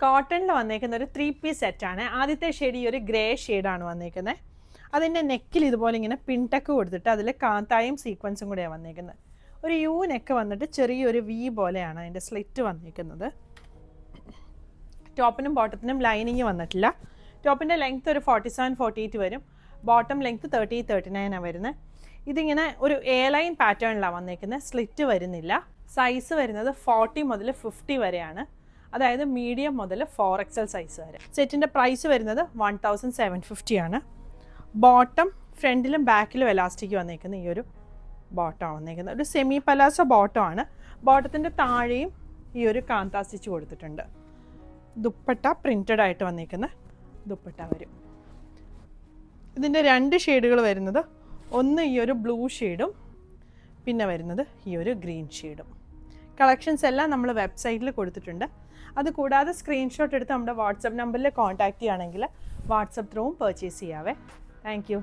കോട്ടണിൽ വന്നേക്കുന്ന ഒരു 3-piece സെറ്റാണ്. ആദ്യത്തെ ഷെയ്ഡ് ഈ ഒരു ഗ്രേ ഷെയ്ഡാണ് വന്നേക്കുന്നത്. അതിൻ്റെ നെക്കിൽ ഇതുപോലെ ഇങ്ങനെ പിൻടക്ക് കൊടുത്തിട്ട് അതിൽ കാന്തായും സീക്വൻസും കൂടെയാണ് വന്നേക്കുന്നത്. ഒരു യു നെക്ക് വന്നിട്ട് ചെറിയൊരു വി പോലെയാണ് അതിൻ്റെ സ്ലിറ്റ് വന്നേക്കുന്നത്. ടോപ്പിനും ബോട്ടത്തിനും ലൈനിങ് വന്നിട്ടില്ല. ടോപ്പിൻ്റെ ലെങ്ത്ത് ഒരു 47-48 വരും. ബോട്ടം ലെങ്ത്ത് 30-39 വരുന്നത്. ഇതിങ്ങനെ ഒരു എ ലൈൻ പാറ്റേണിലാണ് വന്നേക്കുന്നത്. സ്ലിറ്റ് വരുന്നില്ല. സൈസ് വരുന്നത് 40 മുതൽ 50 വരെയാണ്. അതായത് മീഡിയം മുതൽ 4XL സൈസ് വരെ. സെറ്റിൻ്റെ പ്രൈസ് വരുന്നത് 1750 ആണ്. ബോട്ടം ഫ്രണ്ടിലും ബാക്കിലും എലാസ്റ്റിക് വന്നേക്കുന്ന ഈ ഒരു ബോട്ടമാണ് വന്നേക്കുന്നത്. ഒരു സെമി പലാസ ബോട്ടമാണ്. ബോട്ടത്തിൻ്റെ താഴെയും ഈ ഒരു കാന്താ സ്റ്റിച്ച് കൊടുത്തിട്ടുണ്ട്. ദുപ്പട്ട പ്രിൻറ്റഡ് ആയിട്ട് വന്നേക്കുന്ന ദുപ്പട്ട വരും. ഇതിൻ്റെ 2 ഷെയ്ഡുകൾ വരുന്നത്, ഒന്ന് ഈ ഒരു ബ്ലൂ ഷെയ്ഡും പിന്നെ വരുന്നത് ഈ ഒരു ഗ്രീൻ ഷെയ്ഡും. കളക്ഷൻസ് എല്ലാം നമ്മൾ വെബ്സൈറ്റിൽ കൊടുത്തിട്ടുണ്ട്. അതുകൂടാതെ സ്ക്രീൻഷോട്ട് എടുത്ത് നമ്മുടെ വാട്സപ്പ് നമ്പറിൽ കോൺടാക്റ്റ് ചെയ്യുകയാണെങ്കിൽ വാട്സപ്പ് ത്രൂവും പർച്ചേസ് ചെയ്യാവേ. Thank U.